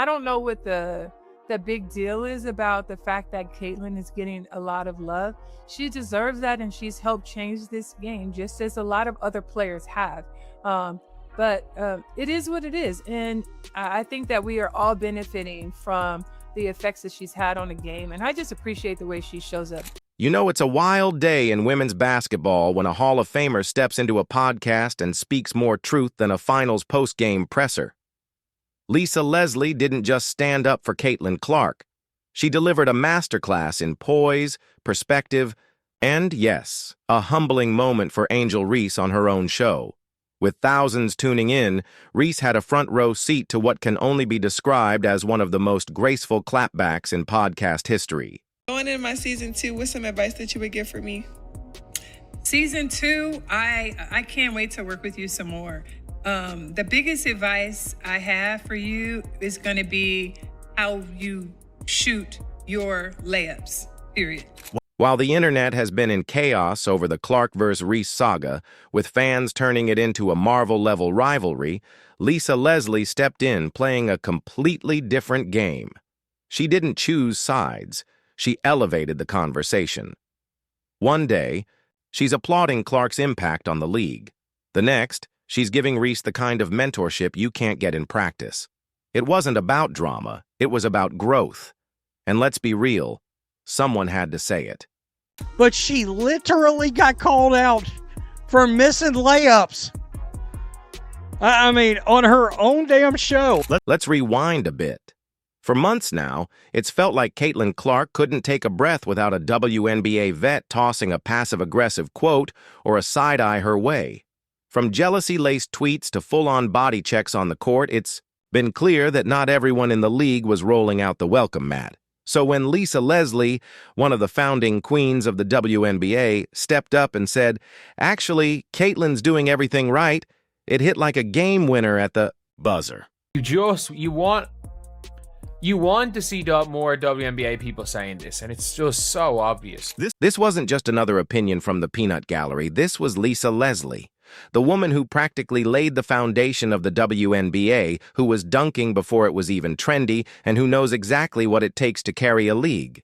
don't know what the big deal is about the fact that Caitlin is getting a lot of love. She deserves that, and she's helped change this game just as a lot of other players have. But it is what it is, and I think that we are all benefiting from the effects that she's had on the game, and I just appreciate the way she shows up. You know, it's a wild day in women's basketball when a Hall of Famer steps into a podcast and speaks more truth than a finals post-game presser. Lisa Leslie didn't just stand up for Caitlin Clark. She delivered a masterclass in poise, perspective, and, yes, a humbling moment for Angel Reese on her own show. With thousands tuning in, Reese had a front-row seat to what can only be described as one of the most graceful clapbacks in podcast history. Going into my season 2, what's some advice that you would give for me? Season 2, I can't wait to work with you some more. The biggest advice I have for you is going to be how you shoot your layups, period. While the internet has been in chaos over the Clark vs. Reese saga, with fans turning it into a Marvel-level rivalry, Lisa Leslie stepped in playing a completely different game. She didn't choose sides. She elevated the conversation. One day, she's applauding Clark's impact on the league. The next, she's giving Reese the kind of mentorship you can't get in practice. It wasn't about drama, it was about growth. And let's be real, someone had to say it. But she literally got called out for missing layups. I mean, on her own damn show. Let's rewind a bit. For months now, it's felt like Caitlin Clark couldn't take a breath without a WNBA vet tossing a passive-aggressive quote or a side-eye her way. From jealousy-laced tweets to full-on body checks on the court, it's been clear that not everyone in the league was rolling out the welcome mat. So when Lisa Leslie, one of the founding queens of the WNBA, stepped up and said, "Actually, Caitlin's doing everything right," it hit like a game winner at the buzzer. You want to see more WNBA people saying this, and it's just so obvious. This wasn't just another opinion from the peanut gallery. This was Lisa Leslie, the woman who practically laid the foundation of the WNBA, who was dunking before it was even trendy, and who knows exactly what it takes to carry a league.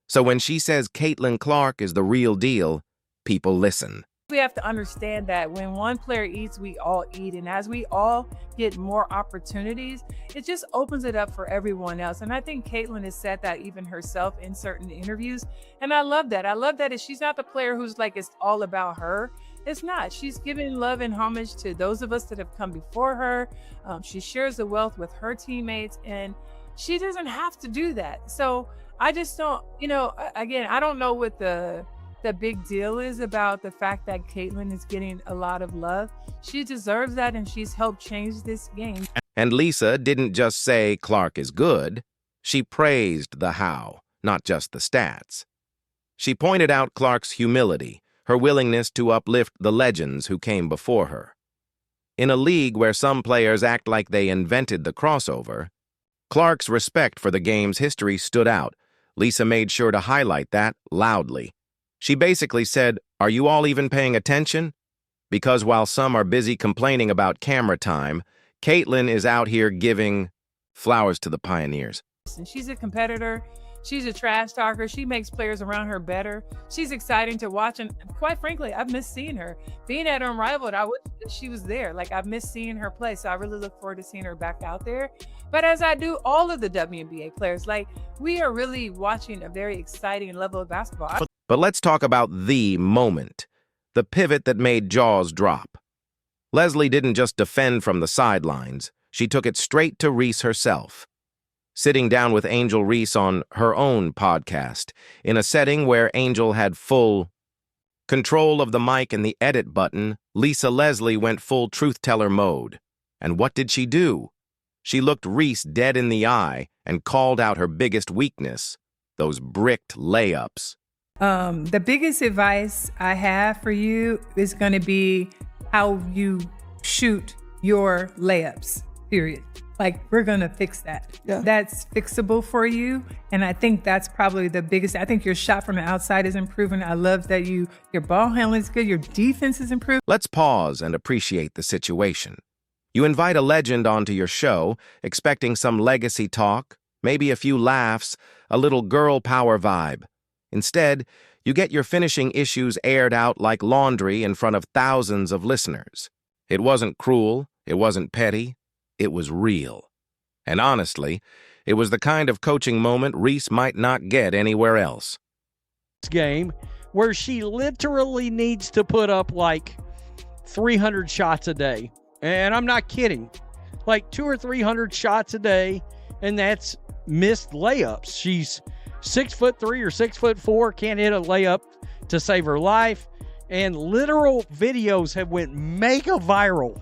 So when she says Caitlin Clark is the real deal, people listen. We have to understand that when one player eats, we all eat. And as we all get more opportunities, it just opens it up for everyone else. And I think Caitlin has said that even herself in certain interviews. And I love that. I love that she's not the player who's like, it's all about her. It's not. She's giving love and homage to those of us that have come before her. She shares the wealth with her teammates, and she doesn't have to do that. So I just don't, again, I don't know what the big deal is about the fact that Caitlin is getting a lot of love. She deserves that, and she's helped change this game. And Lisa didn't just say Clark is good. She praised the how, not just the stats. She pointed out Clark's humility, her willingness to uplift the legends who came before her. In a league where some players act like they invented the crossover, Clark's respect for the game's history stood out. Lisa made sure to highlight that loudly. She basically said, "Are you all even paying attention?" Because while some are busy complaining about camera time, Caitlin is out here giving flowers to the pioneers. And she's a competitor. She's a trash talker. She makes players around her better. She's exciting to watch. And quite frankly, I've missed seeing her. Being at Unrivaled, I wish that she was there. Like, I've missed seeing her play. So I really look forward to seeing her back out there. But as I do all of the WNBA players, like, we are really watching a very exciting level of basketball. But let's talk about the moment, the pivot that made jaws drop. Leslie didn't just defend from the sidelines. She took it straight to Reese herself. Sitting down with Angel Reese on her own podcast, in a setting where Angel had full control of the mic and the edit button, Lisa Leslie went full truth-teller mode. And what did she do? She looked Reese dead in the eye and called out her biggest weakness, those bricked layups. The biggest advice I have for you is going to be how you shoot your layups, period. Like, we're going to fix that. Yeah. That's fixable for you. And I think that's probably the biggest. I think your shot from the outside is improving. I love that your ball handling is good. Your defense is improved. Let's pause and appreciate the situation. You invite a legend onto your show, expecting some legacy talk, maybe a few laughs, a little girl power vibe. Instead, you get your finishing issues aired out like laundry in front of thousands of listeners. It wasn't cruel, it wasn't petty, it was real. And honestly, it was the kind of coaching moment Reese might not get anywhere else. Game where she literally needs to put up like 300 shots a day. And I'm not kidding. Like 200 or 300 shots a day, and that's missed layups. She's 6'3" or 6'4", can't hit a layup to save her life. And literal videos have went mega viral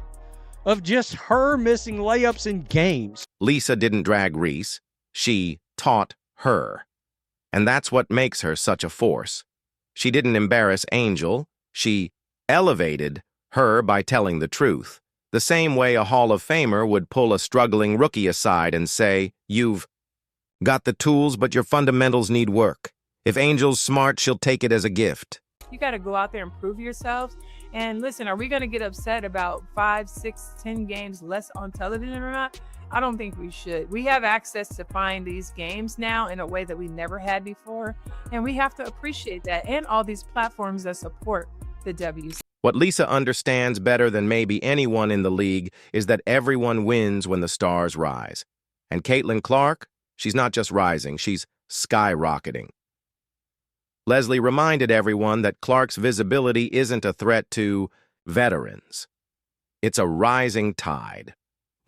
of just her missing layups in games. Lisa didn't drag Reese. She taught her. And that's what makes her such a force. She didn't embarrass Angel. She elevated her by telling the truth. The same way a Hall of Famer would pull a struggling rookie aside and say, "You've got the tools, but your fundamentals need work. If Angel's smart, she'll take it as a gift." You got to go out there and prove yourselves. And listen, are we going to get upset about 5, 6, 10 games less on television or not? I don't think we should. We have access to find these games now in a way that we never had before. And we have to appreciate that, and all these platforms that support the WC. What Lisa understands better than maybe anyone in the league is that everyone wins when the stars rise. And Caitlin Clark, she's not just rising, she's skyrocketing. Leslie reminded everyone that Clark's visibility isn't a threat to veterans. It's a rising tide.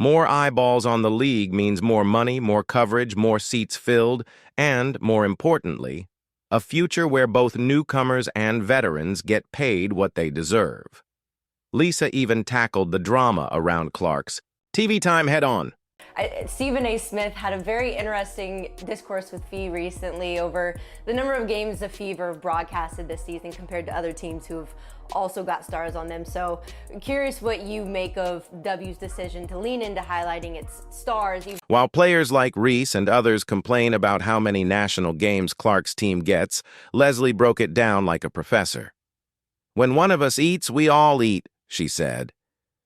More eyeballs on the league means more money, more coverage, more seats filled, and, more importantly, a future where both newcomers and veterans get paid what they deserve. Lisa even tackled the drama around Clark's TV time head-on. Stephen A. Smith had a very interesting discourse with Fee recently over the number of games the Fever have broadcasted this season compared to other teams who have also got stars on them. So I'm curious what you make of W's decision to lean into highlighting its stars. While players like Reese and others complain about how many national games Clark's team gets, Leslie broke it down like a professor. "When one of us eats, we all eat," she said.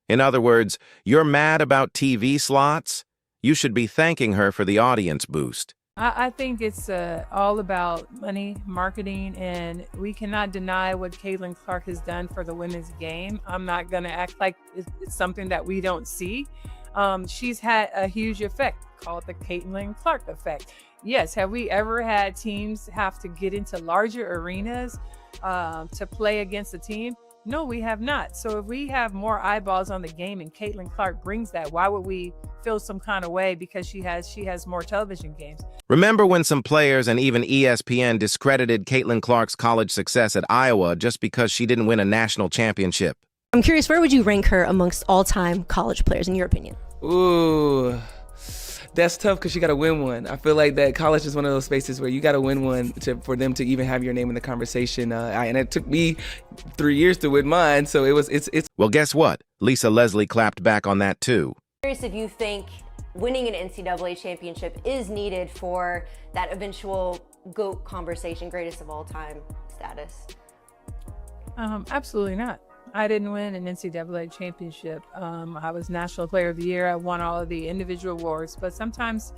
In other words, you're mad about TV slots? You should be thanking her for the audience boost. I think it's all about money, marketing, and we cannot deny what Caitlin Clark has done for the women's game. I'm not going to act like it's something that we don't see. She's had a huge effect, called the Caitlin Clark effect. Yes, have we ever had teams have to get into larger arenas to play against a team? No, we have not. So if we have more eyeballs on the game and Caitlin Clark brings that, why would we feel some kind of way because she has more television games? Remember when some players and even ESPN discredited Caitlin Clark's college success at Iowa just because she didn't win a national championship? I'm curious, where would you rank her amongst all-time college players in your opinion? Ooh, that's tough because you got to win one. I feel like that college is one of those spaces where you got to win one for them to even have your name in the conversation. And it took me 3 years to win mine, so it's. Well, guess what? Lisa Leslie clapped back on that too. I'm curious if you think winning an NCAA championship is needed for that eventual GOAT conversation, greatest of all time status. Absolutely not. I didn't win an NCAA championship. I was National Player of the Year. I won all of the individual awards, but sometimes,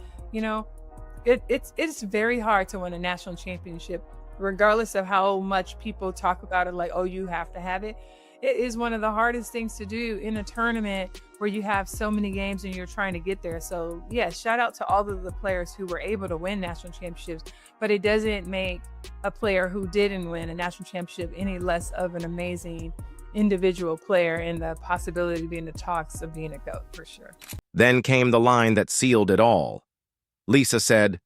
it's very hard to win a national championship, regardless of how much people talk about it, like, oh, you have to have it. It is one of the hardest things to do in a tournament where you have so many games and you're trying to get there. So yeah, shout out to all of the players who were able to win national championships, but it doesn't make a player who didn't win a national championship any less of an amazing individual player and the possibility to be in the talks of being a GOAT for sure. Then came the line that sealed it all. Lisa said,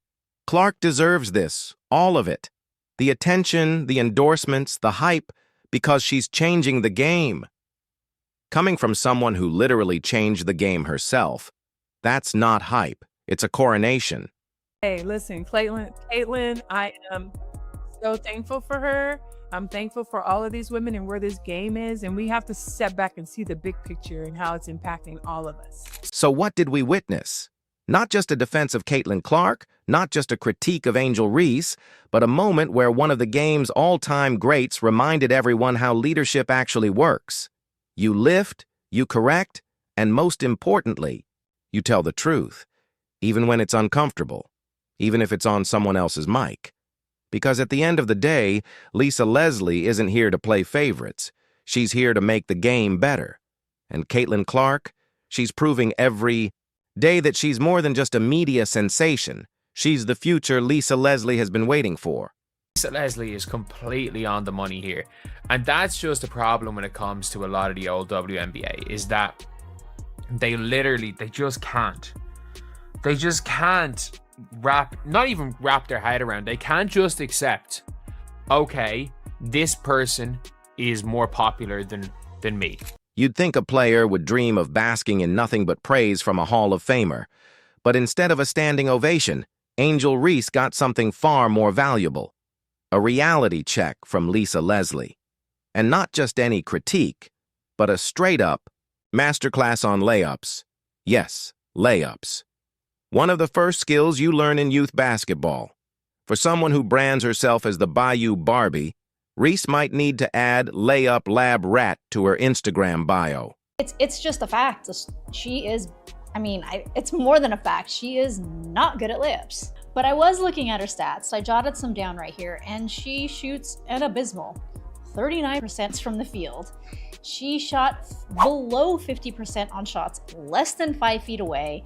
"Clark deserves this, all of it. The attention, the endorsements, the hype, because she's changing the game." Coming from someone who literally changed the game herself, that's not hype. It's a coronation. Hey, listen, Caitlin, I am so thankful for her. I'm thankful for all of these women and where this game is, and we have to step back and see the big picture and how it's impacting all of us. So what did we witness? Not just a defense of Caitlin Clark, not just a critique of Angel Reese, but a moment where one of the game's all-time greats reminded everyone how leadership actually works. You lift, you correct, And most importantly, you tell the truth, even when it's uncomfortable, even if it's on someone else's mic. Because at the end of the day, Lisa Leslie isn't here to play favorites. She's here to make the game better. And Caitlin Clark, she's proving every day that she's more than just a media sensation. She's the future Lisa Leslie has been waiting for. Lisa Leslie is completely on the money here. And that's just a problem when it comes to a lot of the old WNBA, is that they just can't. They just can't not even wrap their head around. They can't just accept, okay, this person is more popular than me. You'd think a player would dream of basking in nothing but praise from a Hall of Famer. But instead of a standing ovation, Angel Reese got something far more valuable. A reality check from Lisa Leslie. And not just any critique, but a straight-up masterclass on layups. Yes, layups. One of the first skills you learn in youth basketball. For someone who brands herself as the Bayou Barbie, Reese might need to add layup lab rat to her Instagram bio. It's just a fact. She is, it's more than a fact. She is not good at layups. But I was looking at her stats. I jotted some down right here, and she shoots an abysmal 39% from the field. She shot below 50% on shots less than 5 feet away,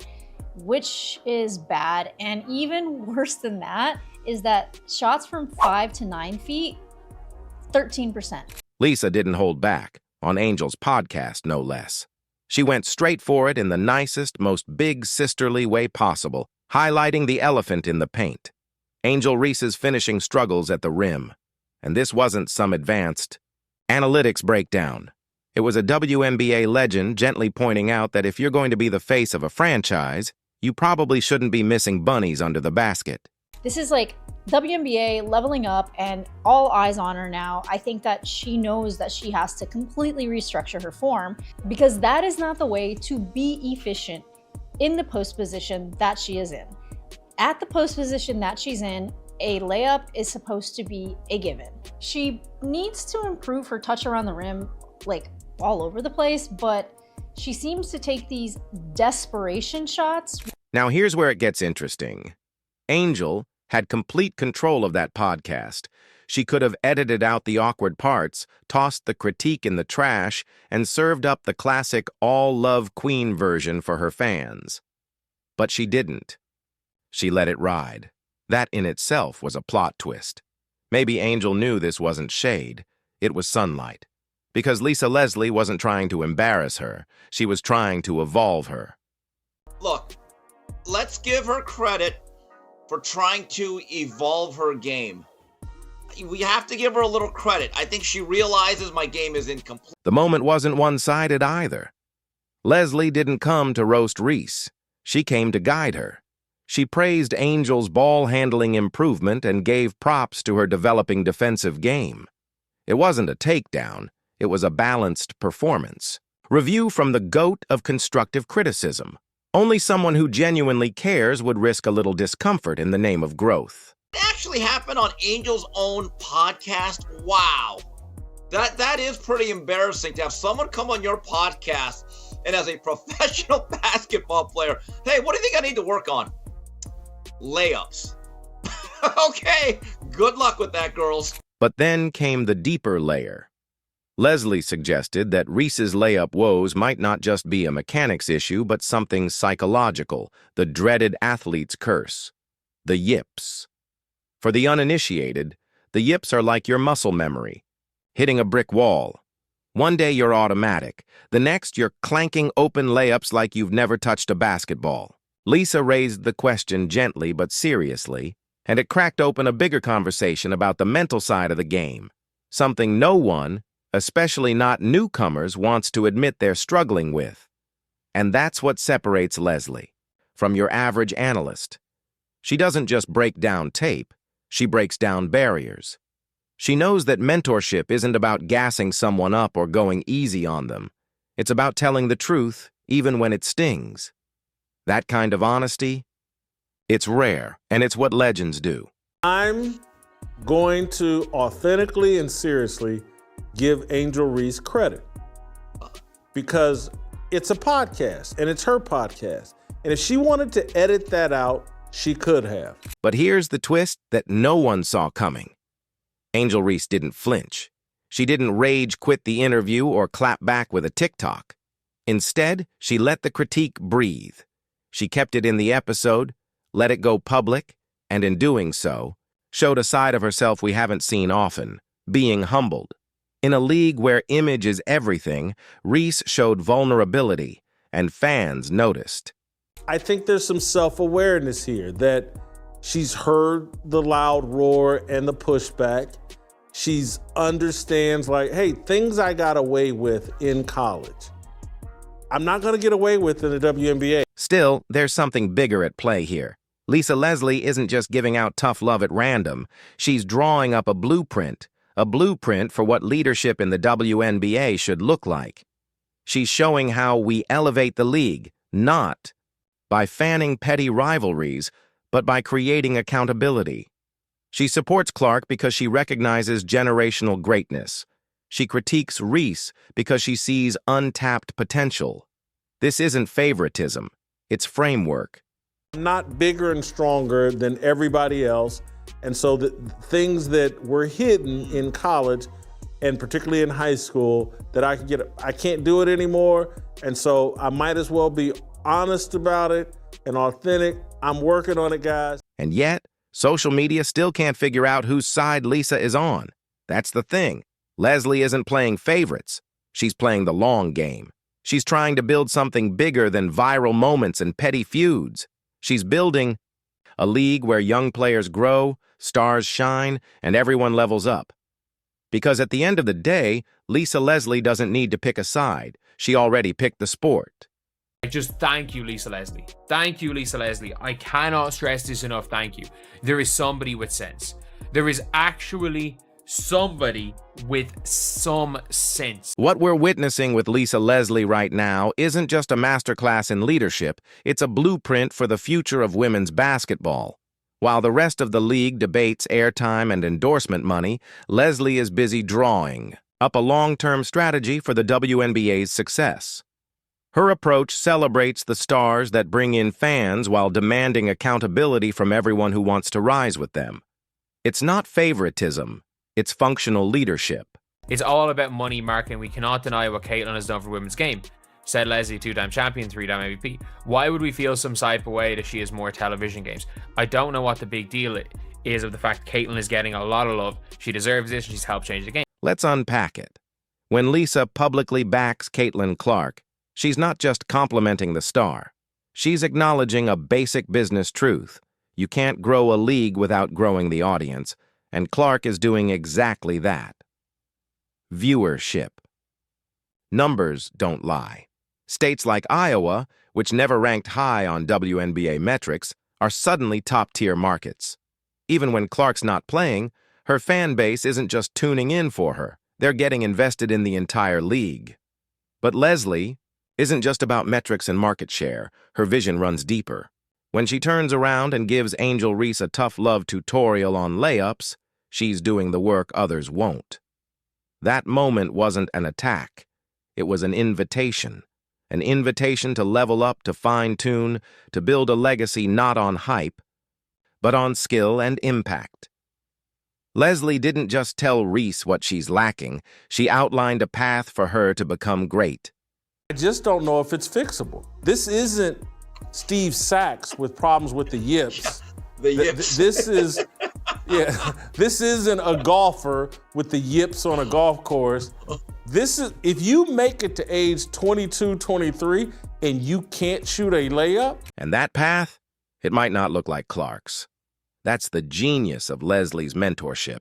which is bad. And even worse than that is that shots from 5 to 9 feet, 13%. Lisa didn't hold back, on Angel's podcast no less. She went straight for it in the nicest, most big sisterly way possible, highlighting the elephant in the paint. Angel Reese's finishing struggles at the rim. And this wasn't some advanced analytics breakdown. It was a WNBA legend gently pointing out that if you're going to be the face of a franchise, you probably shouldn't be missing bunnies under the basket. This is like WNBA leveling up and all eyes on her now. I think that she knows that she has to completely restructure her form, because that is not the way to be efficient in the post position that she is in. At the post position that she's in, a layup is supposed to be a given. She needs to improve her touch around the rim, like all over the place, but she seems to take these desperation shots. Now here's where it gets interesting. Angel had complete control of that podcast. She could have edited out the awkward parts, tossed the critique in the trash, and served up the classic all-love queen version for her fans. But she didn't. She let it ride. That in itself was a plot twist. Maybe Angel knew this wasn't shade, it was sunlight. Because Lisa Leslie wasn't trying to embarrass her, she was trying to evolve her. Look, let's give her credit for trying to evolve her game. We have to give her a little credit. I think she realizes my game is incomplete. The moment wasn't one-sided either. Leslie didn't come to roast Reese. She came to guide her. She praised Angel's ball-handling improvement and gave props to her developing defensive game. It wasn't a takedown. It was a balanced performance. Review from the GOAT of constructive criticism. Only someone who genuinely cares would risk a little discomfort in the name of growth. It actually happened on Angel's own podcast. Wow. That is pretty embarrassing to have someone come on your podcast and as a professional basketball player, hey, what do you think I need to work on? Layups. Okay, good luck with that, girls. But then came the deeper layer. Leslie suggested that Reese's layup woes might not just be a mechanics issue, but something psychological, the dreaded athlete's curse, the yips. For the uninitiated, the yips are like your muscle memory, hitting a brick wall. One day you're automatic, the next you're clanking open layups like you've never touched a basketball. Lisa raised the question gently but seriously, and it cracked open a bigger conversation about the mental side of the game, something no one, especially not newcomers, wants to admit they're struggling with. And that's what separates Leslie from your average analyst. She doesn't just break down tape, she breaks down barriers. She knows that mentorship isn't about gassing someone up or going easy on them. It's about telling the truth, even when it stings. That kind of honesty, it's rare, and it's what legends do. I'm going to authentically and seriously give Angel Reese credit, because it's a podcast, and it's her podcast. And if she wanted to edit that out, she could have. But here's the twist that no one saw coming. Angel Reese didn't flinch. She didn't rage quit the interview or clap back with a TikTok. Instead, she let the critique breathe. She kept it in the episode, let it go public, and in doing so, showed a side of herself we haven't seen often, being humbled. In a league where image is everything, Reese showed vulnerability, and fans noticed. I think there's some self-awareness here that she's heard the loud roar and the pushback. She's understands like, hey, things I got away with in college, I'm not going to get away with in the WNBA. Still, there's something bigger at play here. Lisa Leslie isn't just giving out tough love at random. She's drawing up a blueprint for what leadership in the WNBA should look like. She's showing how we elevate the league, not by fanning petty rivalries, but by creating accountability. She supports Clark because she recognizes generational greatness. She critiques Reese because she sees untapped potential. This isn't favoritism, it's framework. I'm not bigger and stronger than everybody else, and so the things that were hidden in college, and particularly in high school, that I can't do it anymore, and so I might as well be honest about it and authentic. I'm working on it, guys. And yet, social media still can't figure out whose side Lisa is on. That's the thing. Leslie isn't playing favorites. She's playing the long game. She's trying to build something bigger than viral moments and petty feuds. She's building a league where young players grow, stars shine, and everyone levels up. Because at the end of the day, Lisa Leslie doesn't need to pick a side. She already picked the sport. I just thank you, Lisa Leslie. Thank you, Lisa Leslie. I cannot stress this enough. Thank you. There is somebody with sense. There is actually somebody with some sense. What we're witnessing with Lisa Leslie right now isn't just a masterclass in leadership, it's a blueprint for the future of women's basketball. While the rest of the league debates airtime and endorsement money, Leslie is busy drawing up a long-term strategy for the WNBA's success. Her approach celebrates the stars that bring in fans while demanding accountability from everyone who wants to rise with them. It's not favoritism. It's functional leadership. It's all about money marketing. We cannot deny what Caitlin has done for women's game. Said Leslie, 2-time champion, 3-time MVP. Why would we feel some type of way that she has more television games? I don't know what the big deal is of the fact Caitlin is getting a lot of love. She deserves this and she's helped change the game. Let's unpack it. When Lisa publicly backs Caitlin Clark, she's not just complimenting the star. She's acknowledging a basic business truth. You can't grow a league without growing the audience. And Clark is doing exactly that. Viewership. Numbers don't lie. States like Iowa, which never ranked high on WNBA metrics, are suddenly top-tier markets. Even when Clark's not playing, her fan base isn't just tuning in for her. They're getting invested in the entire league. But Leslie isn't just about metrics and market share. Her vision runs deeper. When she turns around and gives Angel Reese a tough love tutorial on layups, she's doing the work others won't. That moment wasn't an attack. It was an invitation to level up, to fine-tune, to build a legacy not on hype, but on skill and impact. Leslie didn't just tell Reese what she's lacking. She outlined a path for her to become great. I just don't know if it's fixable. This isn't Steve Sachs with problems with the yips. The yips. This isn't a golfer with the yips on a golf course. This is, if you make it to age 22, 23, and you can't shoot a layup. And that path, it might not look like Clark's. That's the genius of Leslie's mentorship.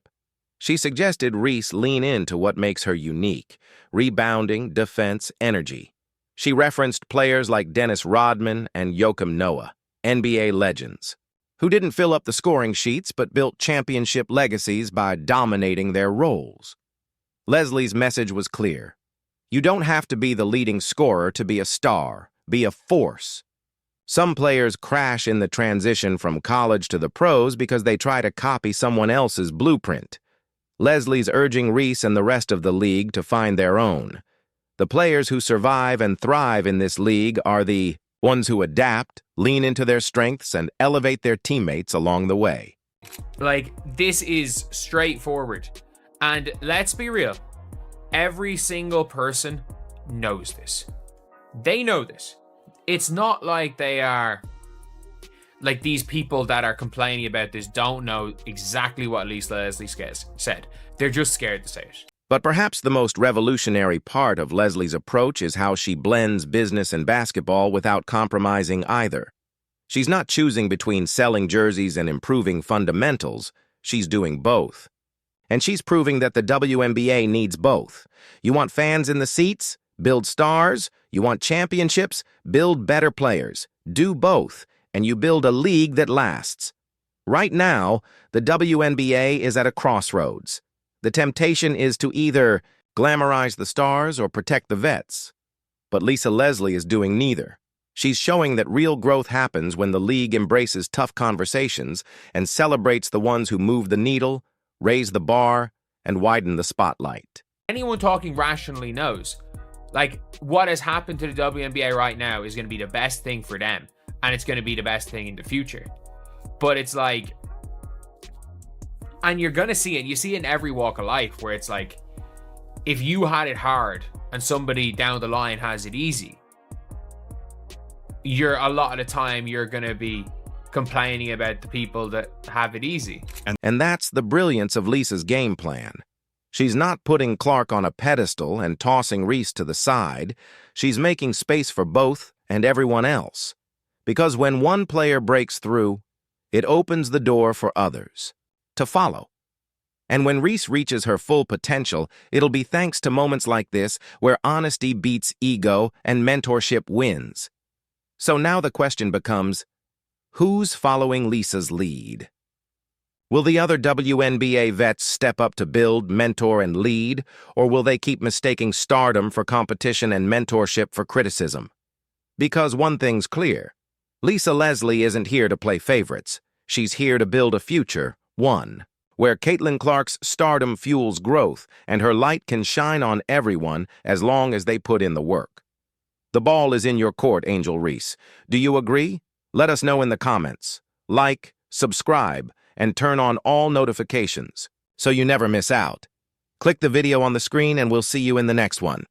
She suggested Reese lean into what makes her unique: rebounding, defense, energy. She referenced players like Dennis Rodman and Joakim Noah, NBA legends, who didn't fill up the scoring sheets but built championship legacies by dominating their roles. Leslie's message was clear. You don't have to be the leading scorer to be a star. Be a force. Some players crash in the transition from college to the pros because they try to copy someone else's blueprint. Leslie's urging Reese and the rest of the league to find their own. The players who survive and thrive in this league are the ones who adapt, lean into their strengths, and elevate their teammates along the way. Like, this is straightforward. And let's be real, every single person knows this. They know this. It's not like they are, like, these people that are complaining about this don't know exactly what Lisa Leslie said. They're just scared to say it. But perhaps the most revolutionary part of Leslie's approach is how she blends business and basketball without compromising either. She's not choosing between selling jerseys and improving fundamentals. She's doing both. And she's proving that the WNBA needs both. You want fans in the seats? Build stars. You want championships? Build better players. Do both, and you build a league that lasts. Right now, the WNBA is at a crossroads. The temptation is to either glamorize the stars or protect the vets. But Lisa Leslie is doing neither. She's showing that real growth happens when the league embraces tough conversations and celebrates the ones who move the needle, raise the bar, and widen the spotlight. Anyone talking rationally knows, like, what has happened to the WNBA right now is going to be the best thing for them, and it's going to be the best thing in the future. But it's like, and you're going to see it, you see it in every walk of life, where it's like, if you had it hard and somebody down the line has it easy, a lot of the time you're going to be complaining about the people that have it easy. And that's the brilliance of Lisa's game plan. She's not putting Clark on a pedestal and tossing Reese to the side. She's making space for both and everyone else. Because when one player breaks through, it opens the door for others to follow. And when Reese reaches her full potential, it'll be thanks to moments like this where honesty beats ego and mentorship wins. So now the question becomes, who's following Lisa's lead? Will the other WNBA vets step up to build, mentor, and lead, or will they keep mistaking stardom for competition and mentorship for criticism? Because one thing's clear, Lisa Leslie isn't here to play favorites. She's here to build a future, one, where Caitlin Clark's stardom fuels growth and her light can shine on everyone as long as they put in the work. The ball is in your court, Angel Reese. Do you agree? Let us know in the comments. Like, subscribe, and turn on all notifications so you never miss out. Click the video on the screen and we'll see you in the next one.